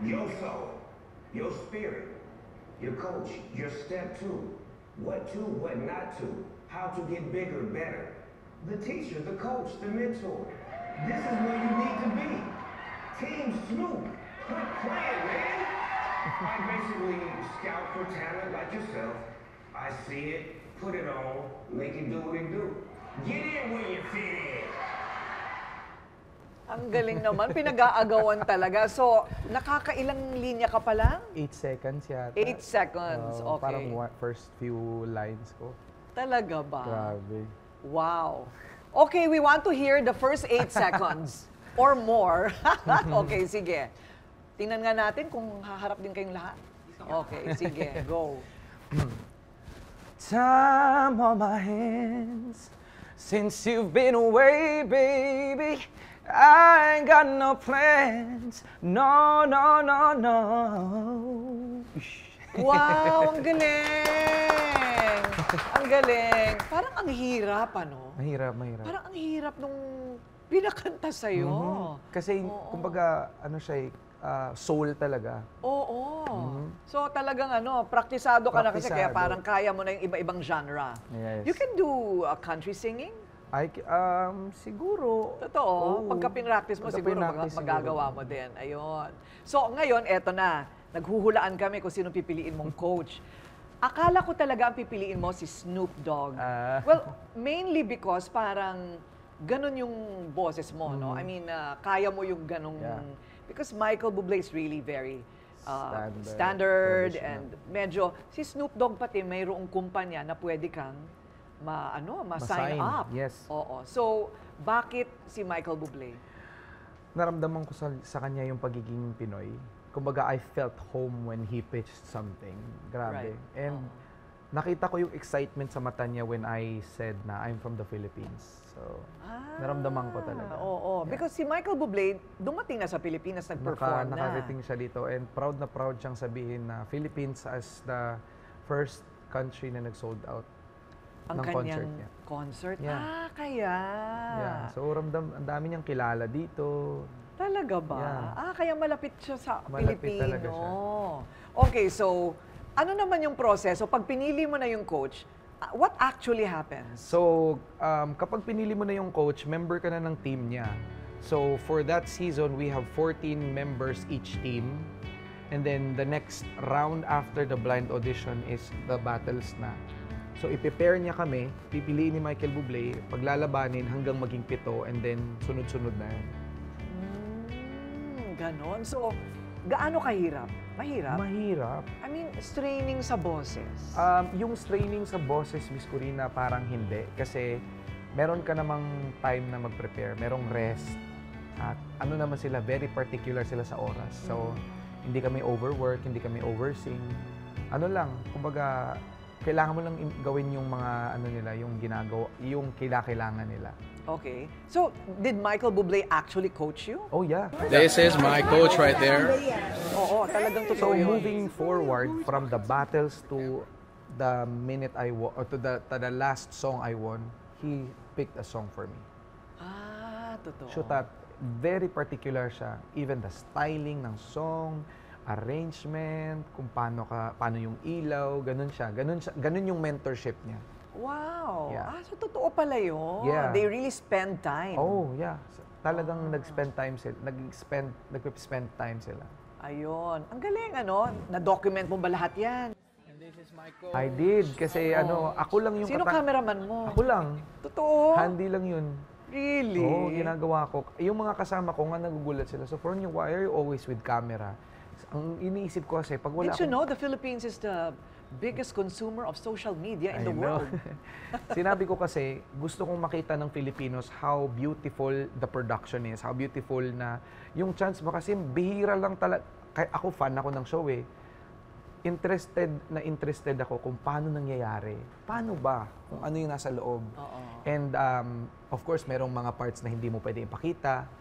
Your soul. Your spirit. Your coach. Your step two. What to, what not to. How to get bigger, better. The teacher, the coach, the mentor. This is where you need to be. Team Snoop. Quit playing, man. I basically scout for talent like yourself. I see it, put it on, make it do what it do. Get in where you fit in. Ang galing naman, pinag-aagawan talaga. So, nakakailang linya ka pa lang? 8 seconds yata. 8 seconds, okay. Parang first few lines ko. Talaga ba? Grabe. Wow. Okay, we want to hear the first 8 seconds or more. Okay, sige. Tingnan nga natin kung haharap din kayong lahat. Okay, sige, go. Time on my hands since you've been away, baby. I ain't got no plans. No, no, no, no. Wow, ang galing! Ang galing. Parang ang hirap, ano? Mahirap. Parang ang hirap nung pinakanta sa'yo. Kasi, kumbaga, ano siya, soul talaga. Oo. So talagang praktisado ka na kasi kaya Praktisado. parang kaya mo na yung iba-ibang genre. Yes. You can do country singing? Siguro. Totoo. Oo. Pagka pinractice mo, Pagka siguro pinractice magagawa mo din. Ayun. So ngayon, eto na. Naghuhulaan kami kung sino pipiliin mong coach. Akala ko talaga ang pipiliin mo si Snoop Dogg. Well, mainly because parang ganun yung boses mo, no? I mean, kaya mo yung ganung... Yeah. Because Michael Bublé is really very Standard, standard and medyo... Si Snoop Dogg pati mayroong kumpanya na pwede kang ma-sign up. Yes. Oo. So, bakit si Michael Bublé? Naramdaman ko sa kanya yung pagiging Pinoy. Kumbaga, I felt home when he pitched something. Grabe. Right. And nakita ko yung excitement sa mata niya when I said na I'm from the Philippines. So, naramdaman ko talaga. Oo. Yeah. Because si Michael Bublé, dumating na sa Pilipinas, nag-perform na. Nakarating siya dito and proud siyang sabihin na Philippines as the first country na nag-sold out Ang ng kanyang concert niya. concert? Yeah. Kaya. Yeah. So, ang dami niyang kilala dito. Talaga ba? Yeah. Kaya malapit siya sa Malapit Pilipino. talaga siya. Okay, so ano naman yung proseso? Pag pinili mo na yung coach, what actually happens? So, kapag pinili mo na yung coach, member ka na ng team niya. So, for that season, we have 14 members each team. And then, the next round after the blind audition is the battles na. So, i-prepare niya kami, pipiliin ni Michael Bublé, paglalabanin hanggang maging 7, and then sunod-sunod na yun. Ganon. So, gaano kahirap? Mahirap? Mahirap. I mean, straining sa boses. Yung straining sa boses, Miss Corina, parang hindi. Kasi meron ka namang time na mag-prepare, merong rest. At ano naman sila, very particular sila sa oras. So, hindi kami overwork, hindi kami oversing. Ano lang, kumbaga, kailangan mo lang gawin yung mga ano nila, yung ginagawa, yung kailangan nila. Okay. So, did Michael Bublé actually coach you? Oh yeah. This is my coach right there. Oo, talagang totoo So yun. moving forward from the battles to the minute I won, or to the last song I won, he picked a song for me. Ah, totoo. So that very particular siya. Even the styling ng song, arrangement, kung paano yung ilaw, ganun siya. Ganun yung mentorship niya. Wow. Yeah. Ah, so totoo pala yun. Yeah. They really spend time. Oh, yeah. Talagang nag-spend time sila. Ayun. Ang galing, ano? Na-document mo ba lahat yan? I did kasi ako lang yung Sino cameraman mo? Ako lang. Totoo? Handy lang yun. Really? Oo, ginagawa ko. Yung mga kasama ko nga nagugulat sila. So, Fron, why are you always with camera? Ang iniisip ko kasi, pag wala Did you know the Philippines is the biggest consumer of social media in the world? Sinabi ko kasi, gusto kong makita ng Filipinos how beautiful the production is, how beautiful na yung chance mo. Kasi bihira lang talaga. Ako, fan ako ng show eh. Interested ako kung paano nangyayari. Paano ba? Kung ano yung nasa loob. And of course, merong mga parts na hindi mo pwede ipakita.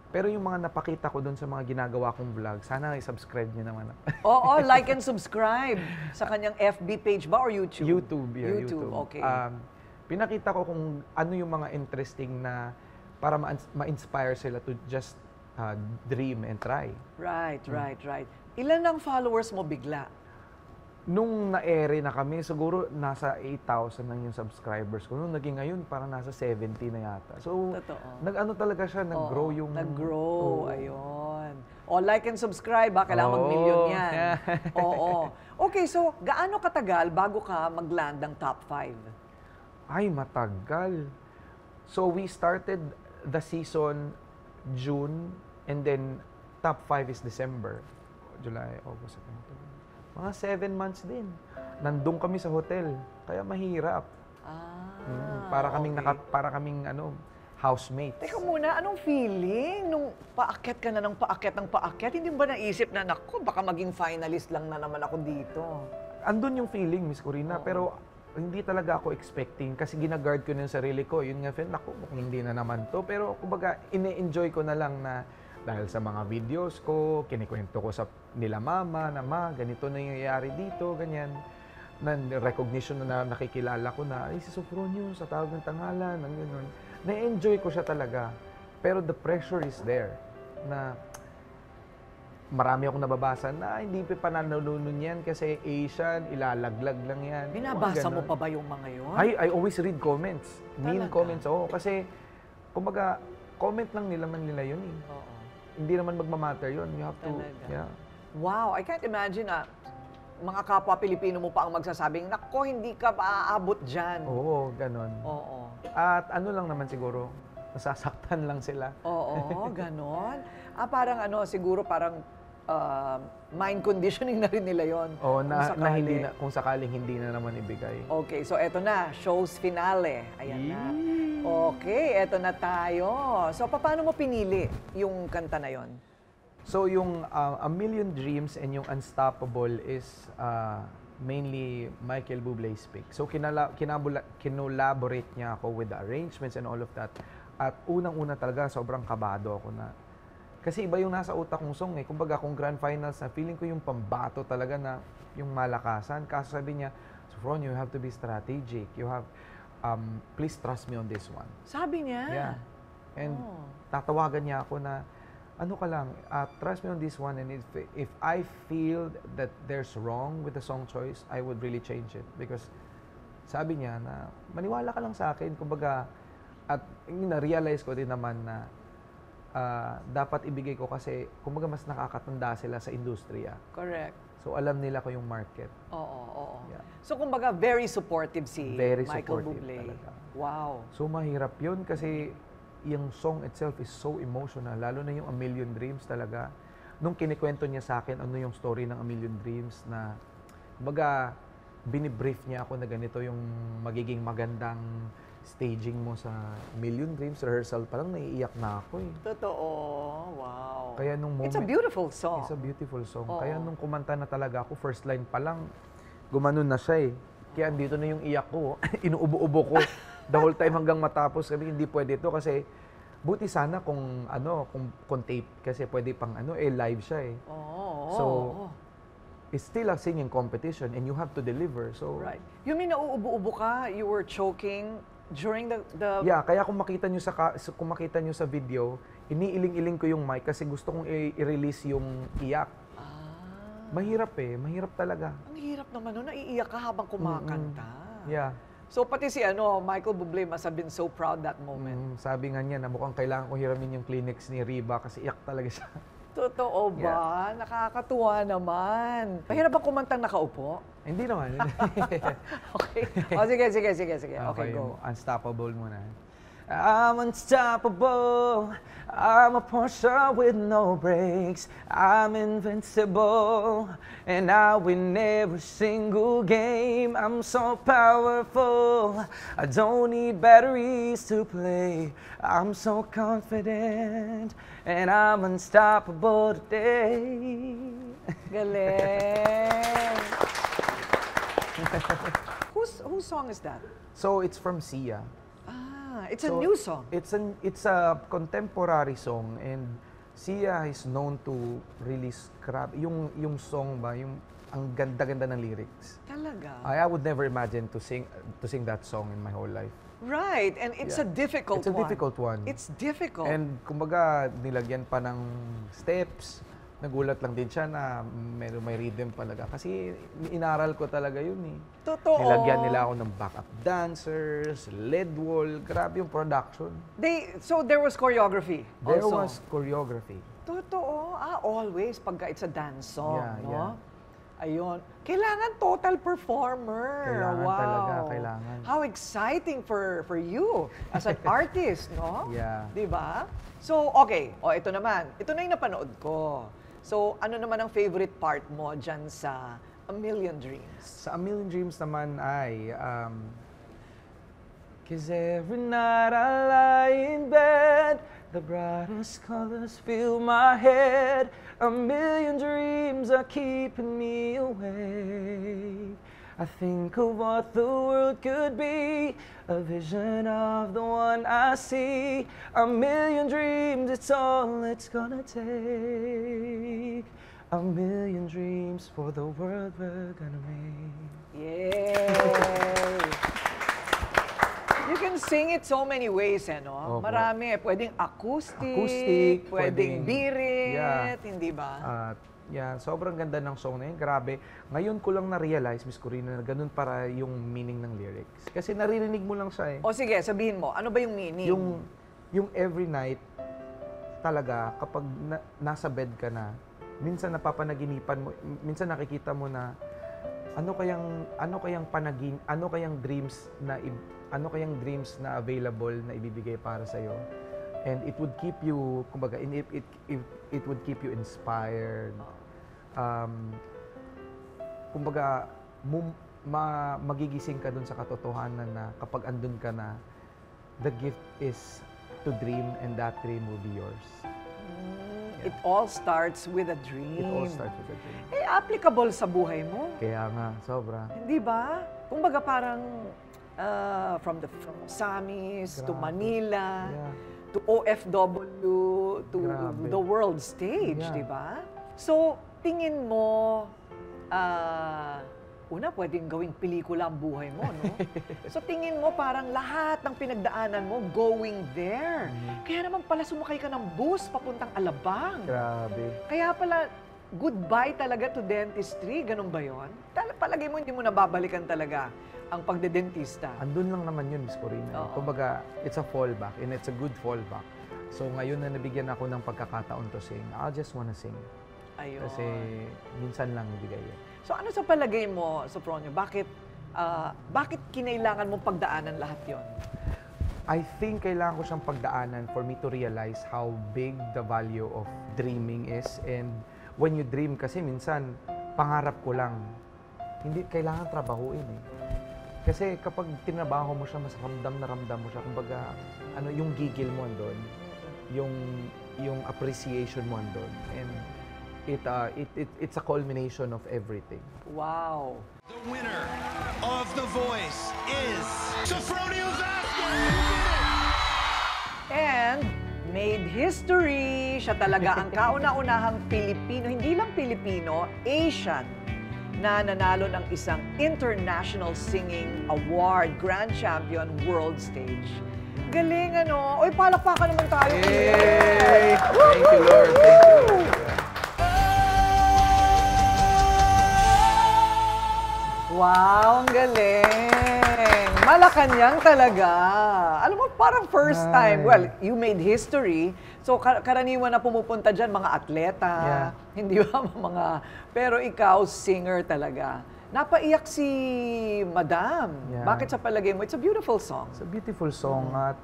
Pero yung mga napakita ko doon sa mga ginagawa kong vlog, sana i-subscribe niyo naman. Oo, like and subscribe sa kanyang FB page ba or YouTube? YouTube, yeah, YouTube. Okay. Pinakita ko kung ano yung mga interesting na para ma-inspire sila to just dream and try. Right. Ilan ang followers mo bigla? Nung na-ere na kami, siguro nasa 8,000 lang yung subscribers ko. Nung naging ngayon, parang nasa 70 na yata. So, Totoo. nag-ano talaga siya, nag-grow yung... Nag-grow, ayun. O, like and subscribe, ha? Kailangan mag-million yan. Yeah. Oo. Okay, so, gaano katagal bago ka mag-land ng top 5? Ay, matagal. So, we started the season June, and then top 5 is December. July, August, September. Mga 7 months din. Nandun kami sa hotel. Kaya mahirap. Para kaming housemates. Teka muna, anong feeling nung paakyat ka na ng paakyat? Hindi ba naisip na, naku, baka maging finalist lang na naman ako dito? Andun yung feeling, Miss Corina, pero hindi talaga ako expecting kasi ginaguard ko na yung sarili ko. Yun nga, naku, hindi na naman to. Pero kumbaga, ine-enjoy ko na lang na dahil sa mga videos ko, kinikwento ko sa nila mama na ganito na yung nangyayari dito, ganyan. Recognition na nakikilala ko na, ay, si Sofronio, sa tawag ng tangalan, ang gano'n. Na-enjoy ko siya talaga. Pero the pressure is there na marami akong nababasa na hindi pa nanulunan yan kasi Asian, ilalaglag lang yan. Binabasa mo pa ba yung mga yun? I always read comments. Mean Talaga? comments, oo. Kasi, kumbaga, comment lang nila yun eh. Oo. Hindi naman magmamatter yun. You have to, Talaga? yeah. Wow, I can't imagine mga kapwa Pilipino mo pa ang magsasabing, nako, hindi ka maaabot dyan. Oo, ganon. Oo. At ano lang naman siguro, nasasaktan lang sila. Oo, ganon. Parang siguro parang mind conditioning na rin nila yon. Oo, kung sakaling hindi na naman ibigay. Okay, so eto na, show's finale. Ayan na. Okay, eto na tayo. So, paano mo pinili yung kanta na yon? So, yung A Million Dreams and yung Unstoppable is mainly Michael Bublé's pick. So, kinolaborate niya ako with the arrangements and all of that. At unang-una talaga, sobrang kabado ako na. Kasi iba yung nasa utak kong song eh. Kumbaga, kung grand finals na, feeling ko yung pambato talaga na yung malakasan. Kaso sabi niya, Sofron, you have to be strategic. You have, please trust me on this one. Sabi niya? Yeah. And tatawagan niya ako na, ano ka lang, trust me on this one, and if I feel that there's wrong with the song choice, I would really change it. Because sabi niya na, maniwala ka lang sa akin, kumbaga, at na-realize ko din naman na dapat ibigay ko kasi, kumbaga, mas nakakatanda sila sa industriya. Correct. So, alam nila ko yung market. Oo. Yeah. So, kumbaga, very supportive si Very Michael supportive Bublé. talaga. Wow. So, mahirap yun kasi yung song itself is so emotional. Lalo na yung A Million Dreams talaga. Nung kinikwento niya sa akin, ano yung story ng A Million Dreams na, kumbaga, binibrief niya ako na ganito yung magiging magandang staging mo sa Million Dreams. Rehearsal pa lang, naiiyak na ako eh. Totoo. Wow. Kaya nung moment, It's a beautiful song. It's a beautiful song. Oo. Kaya nung kumanta na talaga ako, first line pa lang, gumanon na siya eh. Kaya dito na yung iyak ko. Inuubo-ubo ko. The whole time hanggang matapos. Sabi, hindi pwede ito kasi buti sana kung tape. Kasi pwede pang live siya eh. So, it's still a singing competition and you have to deliver. So, Right. You mean nauubo-ubo ka? You were choking during the... yeah, kaya kung makita nyo sa video, iniiling-iling ko yung mic kasi gusto kong i-release yung iyak. Mahirap eh. Mahirap talaga. Ang hirap naman nun. Naiiyak ka habang kumakanta. Yeah. So pati si Michael Bublé must have been so proud that moment. Sabi nga niya na mukhang kailangan ko hiramin yung clinics ni Reba kasi iyak talaga siya. Totoo ba? Nakakatuwa naman. Mahirap ba kumantang nakaupo? Hindi naman. Okay. Sige. Okay, go. Unstoppable muna. I'm unstoppable. I'm a Porsche with no brakes. I'm invincible. And I win every single game. I'm so powerful. I don't need batteries to play. I'm so confident. And I'm unstoppable today. Galing. Whose song is that? So it's from Sia. It's a new song. It's a contemporary song and Sia is known to release yung song ba, yung ang ganda-ganda ng lyrics. Talaga? I would never imagine to sing that song in my whole life. Right, and it's a difficult one. It's a difficult one. It's difficult. And kumbaga nilagyan pa ng steps. Nagulat lang din siya na may rhythm talaga. Kasi inaral ko talaga yun eh. Totoo. Nilagyan nila ako ng backup dancers, lead wall. Grabe yung production. So there was choreography There also? was choreography. Totoo. Always pagka it's a dance song, Yeah, no? yeah. Ayun. Kailangan total performer. Kailangan wow. talaga, kailangan. How exciting for you as an artist, no? Yeah. Di ba? So, okay. Ito naman. Ito na yung napanood ko. So, ano naman ang favorite part mo dyan sa A Million Dreams? Sa A Million Dreams naman ay, 'cause every night I lie in bed, the brightest colors fill my head. A million dreams are keeping me awake. I think of what the world could be, a vision of the one I see. A million dreams, it's all it's gonna take. A million dreams for the world we're gonna make. Yay! You can sing it so many ways, no? Opo. Marami. Pwedeng acoustic, Acoustic, pwedeng birit, yeah. hindi ba? Yeah, sobrang ganda ng song na yun. Grabe. Ngayon ko lang na-realize, Miss Corina, na ganun para yung meaning ng lyrics. Kasi naririnig mo lang siya eh. O sige, sabihin mo, ano ba yung meaning? Yung every night, talaga, kapag nasa bed ka na, minsan napapanaginipan mo, minsan nakikita mo na, ano kayang dreams na available na ibibigay para sa and it would keep you kumbaga it would keep you inspired. Kumbaga magigising ka dun sa katotohanan na kapag andun ka na, the gift is to dream and that dream will be yours. It all starts with a dream. It all starts with a dream. Applicable sa buhay mo. Kaya nga, sobra. Hindi ba? Kumbaga parang from Samis to Grabe. Manila, Yeah. to OFW, to Grabe. the world stage, Yeah. di ba? So, tingin mo, una, pwedeng gawing pelikula ang buhay mo, no? So, tingin mo parang lahat ng pinagdaanan mo going there. Kaya naman pala sumakay ka ng bus papuntang Alabang. Grabe. Kaya pala, goodbye talaga to dentistry. Ganun ba yun? Palagay mo, hindi mo nababalikan talaga ang pagdedentista. Andun lang naman yun, Miss Corina. Oo. Kumbaga, it's a fallback and it's a good fallback. So ngayon na nabigyan ako ng pagkakataon to sing, I just wanna sing. Ayun. Kasi minsan lang ibigay yun. So ano sa palagay mo, Sopronio, bakit kinailangan mong pagdaanan lahat yon? I think kailangan ko siyang pagdaanan for me to realize how big the value of dreaming is. And when you dream kasi minsan, pangarap ko lang. Hindi kailangan trabahuin eh. Kasi kapag tinabaho mo siya, mas ramdam mo siya. Kumbaga, yung gigil mo andun, yung appreciation mo andun. And it's a culmination of everything. Wow! winner of The Voice is Sophronia Vasquez. And made history. Siya talaga ang kauna-unahang Pilipino, hindi lang Pilipino, Asian, na nanalo ng isang International Singing Award, Grand Champion, World Stage. Galing, ano? Uy, palakpakan naman tayo. Yay! Thank you, Lord. Thank you. Wow, ang galing. Malacanang talaga. Alam mo, parang first time. Well, you made history. So, karaniwan na pumupunta dyan, mga atleta. Yeah. Hindi ba mga... Pero ikaw, singer talaga. Napaiyak si Madam. Yeah. Bakit sa palagay mo? It's a beautiful song. It's a beautiful song at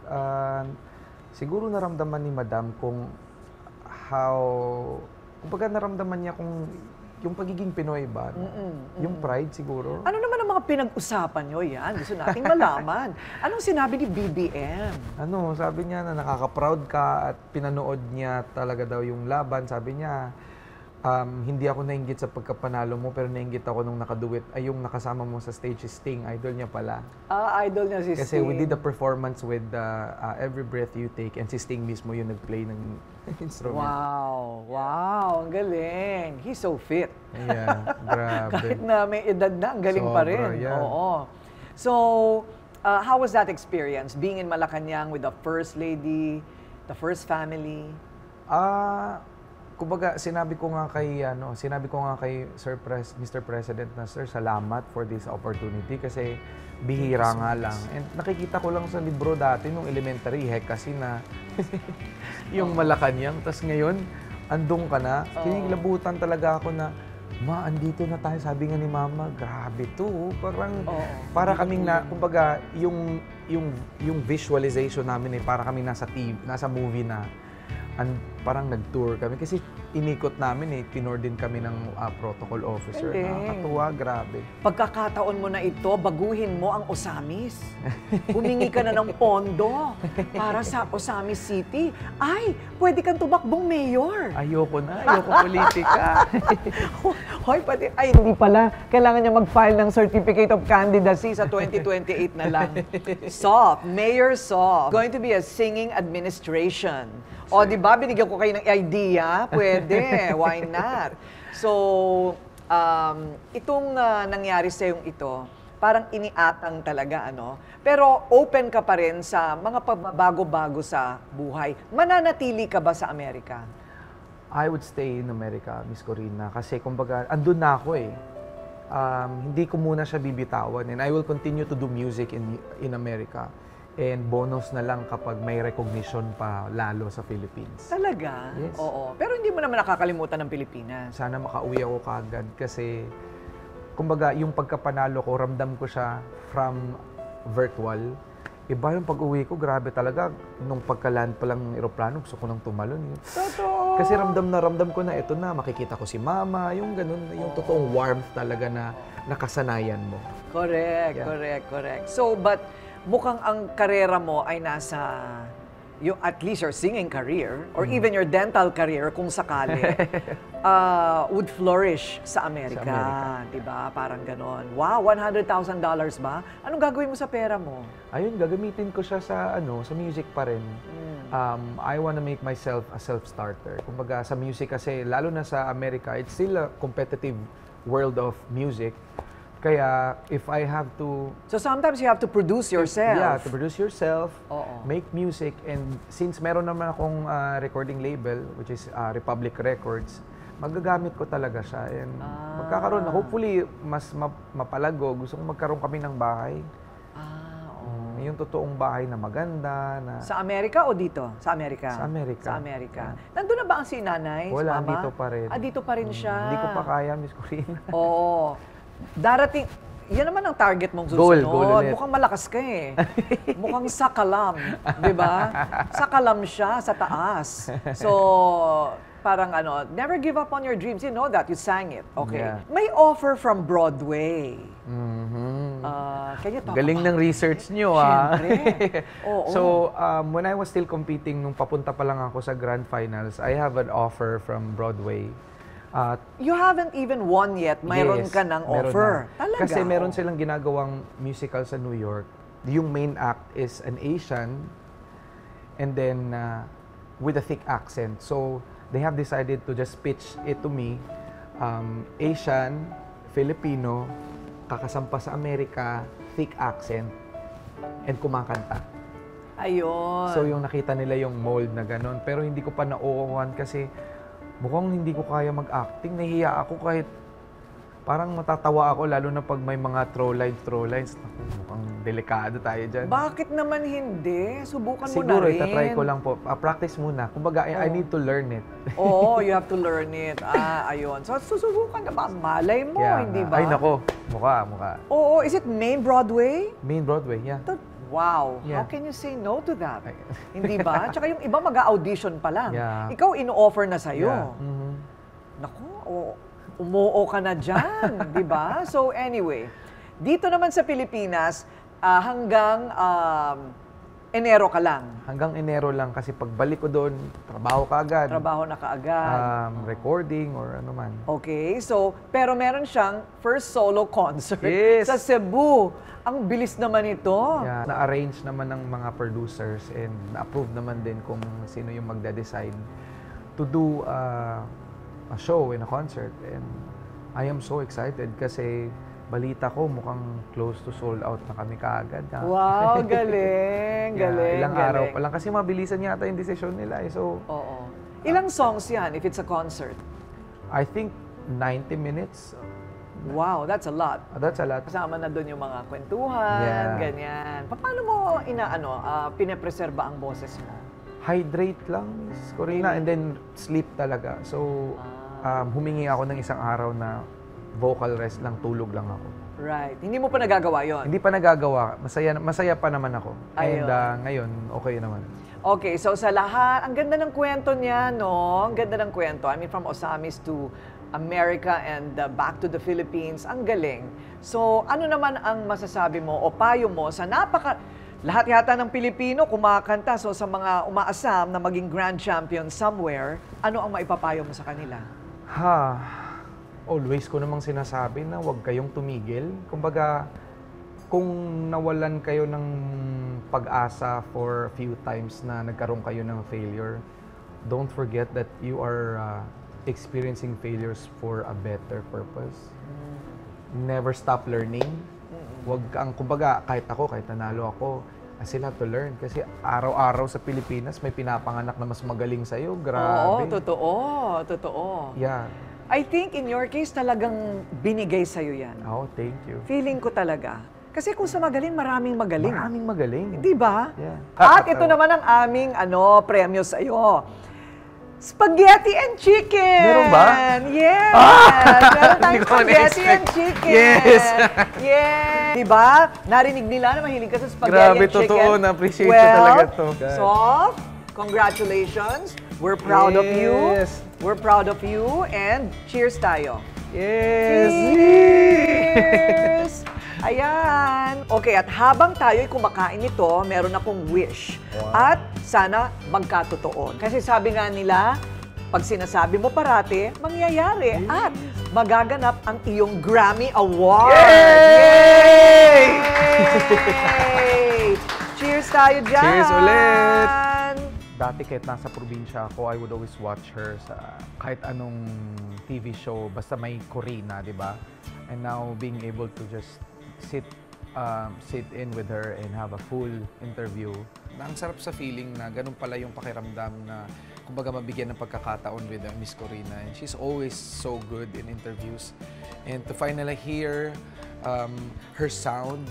siguro naramdaman ni Madam kung kumbaga naramdaman niya kung yung pagiging Pinoy ba, yung pride siguro. Ano naman ang mga pinag-usapan nyo yan? Gusto nating malaman. Anong sinabi ni BBM? Sabi niya na nakaka-proud ka at pinanood niya talaga daw yung laban. Sabi niya, hindi ako nainggit sa pagkapanalo mo, pero nainggit ako nung nakaduet. Ay, yung nakasama mo sa stage si Sting, idol niya pala. Idol niya si Sting. Kasi we did the performance with Every Breath You Take, and si Sting mismo yung nag-play ng instrument. Wow, ang galing. He's so fit. Yeah, grabe. Kahit na may edad na, ang galing pa rin. Yeah. Oo. So, how was that experience? Being in Malacanang with the First Lady, the First Family? Kumbaga, sinabi ko nga kay Mr. President na, Sir, salamat for this opportunity kasi bihira nga lang. And nakikita ko lang sa libro dati nung elementary, kasi na yung Malacanang. Tapos ngayon, andun ka na. Kinilabutan talaga ako na, Ma, andito na tayo. Sabi nga ni Mama, grabe to. Para kaming kumbaga, yung visualization namin para kaming nasa TV, nasa movie na parang nag-tour kami. Kasi inikot namin tinor din kami ng protocol officer. Nakakatuwa, grabe. Pagkakataon mo na ito, baguhin mo ang Osamis. Humingi ka na ng pondo para sa Osamis City. Ay, pwede kang tumakbong mayor. Ayoko politika. Hoy, hindi pala. Kailangan niya mag-file ng Certificate of Candidacy sa 2028 na lang. SOF, Mayor SOF. Going to be a singing administration. O, di ba? Binigyan ko kayo ng idea. Pwede. Why not? So, itong nangyari sa yung ito, parang iniatang talaga, Pero open ka pa rin sa mga pagbabago-bago sa buhay. Mananatili ka ba sa Amerika? I would stay in America, Miss Corina. Kasi, kumbaga, andun na ako hindi ko muna siya bibitawan. And I will continue to do music in America. And bonus na lang kapag may recognition pa lalo sa Philippines. Talaga? Yes. Oo. Pero hindi mo naman nakakalimutan ng Pilipinas. Sana makauwi ako kaagad kasi kumbaga yung pagkapanalo ko, ramdam ko siya from virtual. Iba yung pag-uwi ko, grabe talaga. Nung pagka-land pa lang ng aeroplano, gusto ko nang tumalon. Totoo! Kasi ramdam ko na ito na, makikita ko si Mama, yung ganun, yung totoong warmth talaga na nakasanayan mo. Correct, Yeah. correct. So, but mukhang ang karera mo ay nasa, at least your singing career, or even your dental career, kung sakali, would flourish sa Amerika. Diba? Parang ganon. Wow, $100,000 ba? Anong gagawin mo sa pera mo? Ayun, gagamitin ko siya sa music pa rin. I wanna make myself a self-starter. Kumbaga sa music kasi, lalo na sa Amerika, it's still a competitive world of music. Kaya, if I have to... So sometimes you have to produce yourself. Yeah, to produce yourself, Oo. make music, and since meron naman akong recording label, which is Republic Records, magagamit ko talaga siya. And magkakaroon, hopefully, mas mapalago. Gusto kong magkaroon kami ng bahay. Yung totoong bahay na maganda. Sa Amerika o dito? Sa Amerika? Sa Amerika. Sa Amerika. Nandun na ba ang si nanay? Wala, si Mama? dito pa rin. Dito pa rin siya. Hindi ko pa kaya, Miss Corina. Oo. Darating, yan naman ang target mong susunod. Goal ulit. Mukhang malakas ka eh. Mukhang sakalam, di ba? Sakalam siya sa taas. So, parang never give up on your dreams. You know that, you sang it. Okay. Yeah. May offer from Broadway. Can you talk Galing about ng research nyo, Siyempre. Oo. So, when I was still competing, nung papunta pa lang ako sa Grand Finals, I have an offer from Broadway. You haven't even won yet. Mayroon Yes, ka ng meron offer. na. Talaga? Kasi meron silang ginagawang musical sa New York. Yung main act is an Asian and then with a thick accent. So they have decided to just pitch it to me. Asian, Filipino, kakasampa sa Amerika, thick accent, and kumakanta. Ayun. So yung nakita nila yung mold na ganun. Pero hindi ko pa nauuhan kasi mukhang hindi ko kaya mag-acting. Nahihiya ako kahit parang matatawa ako lalo na pag may mga throw lines. Naku, mukhang delikado tayo dyan. Bakit naman hindi? Subukan mo na Siguro, rin. itatry ko lang po. Practice muna. Kumbaga, I need to learn it. Oo, you have to learn it. Ayun. So, susubukan na ba? Malay mo, Kaya hindi nga. ba? Ay, nako. Mukha. Oo, is it main Broadway? Main Broadway, yeah. Wow, Yeah. how can you say no to that? Hindi ba? Tsaka yung iba mag-audition pa lang. Yeah. Ikaw, ino-offer na sa'yo. Yeah. Naku, umuo ka na dyan, di ba? So anyway, dito naman sa Pilipinas, hanggang Enero ka lang. Hanggang Enero lang kasi pagbalik ko doon, trabaho ka agad. Trabaho na kaagad. Recording or ano man. Okay, so, pero meron siyang first solo concert Yes. sa Cebu. Ang bilis naman ito. Yeah, na-arrange naman ng mga producers and na-approve naman din kung sino yung magde-decide to do a show and a concert. And I am so excited kasi balita ko mukhang close to sold out na kami kaagad. Wow, galing, galing, Ilang galing. araw pa lang kasi mabilisan yata yung decision nila. So, Oo. Ilang songs yan if it's a concert? I think 90 minutes. Wow, that's a lot. That's a lot. Kasama na doon yung mga kwentuhan, Yeah. ganyan. Paano mo pinapreserba ang boses mo? Hydrate lang, Miss Corina, and then sleep talaga. So, humingi ako ng isang araw na vocal rest lang, tulog lang ako. Right. Hindi mo pa nagagawa yon. Hindi pa nagagawa. Masaya pa naman ako. Ayun. And ngayon, okay naman. Okay, so sa lahat, ang ganda ng kwento niya, no? Ang ganda ng kwento. I mean, from Osamis to America and back to the Philippines. Ang galing. So, ano naman ang masasabi mo o payo mo sa lahat yata ng Pilipino kumakanta. So, sa mga umaasam na maging grand champion somewhere, ano ang maipapayo mo sa kanila? Always ko namang sinasabi na huwag kayong tumigil. Kumbaga, kung nawalan kayo ng pag-asa for a few times na nagkaroon kayo ng failure, don't forget that you are experiencing failures for a better purpose. Never stop learning. Huwag kang, kumbaga, kahit nanalo ako, I still have to learn. Kasi araw-araw sa Pilipinas, may pinapanganak na mas magaling sa'yo. Grabe. Oo, totoo. Yeah. I think in your case, talagang binigay sa'yo yan. Oh, thank you. Feeling ko talaga. Kasi kung sa magaling, maraming magaling. Maraming magaling. Di ba? Yeah. At ito naman ang aming premyo sa'yo. Spaghetti and chicken! Meron ba? Yes! Meron tayong Hindi ko spaghetti na-expect. and chicken! Yes! Yes! Diba? Narinig nila na mahilig ka sa spaghetti Grabe, and chicken. totoo. Na-appreciate ko talaga to. Soft, congratulations. We're proud of you. Yes. We're proud of you. And cheers tayo. Yes! Cheers! Ayan. Okay, at habang tayo'y kumakain nito, meron akong wish. At sana magkatotoo. Kasi sabi nga nila, pag sinasabi mo parati, mangyayari. At magaganap ang iyong Grammy Award. Yay! Yay! Cheers tayo dyan! Cheers ulit! Dati kahit nasa probinsya ako, I would always watch her sa kahit anong TV show, basta may Corina, di ba? And now, being able to just sit in with her and have a full interview. Ang sarap sa feeling na ganun pala yung pakiramdam na kumbaga mabigyan ng pagkakataon with Miss Corina. And she's always so good in interviews. And to finally hear her sound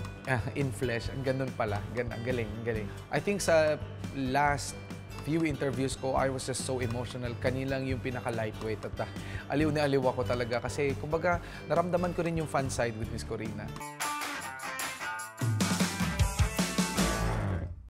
in flesh, ang ganun pala. Ang galing. I think sa last few interviews ko, I was just so emotional. Kanilang yung pinaka-lightweight at aliw na aliw ako talaga kasi kumbaga naramdaman ko rin yung fan side with Miss Corina.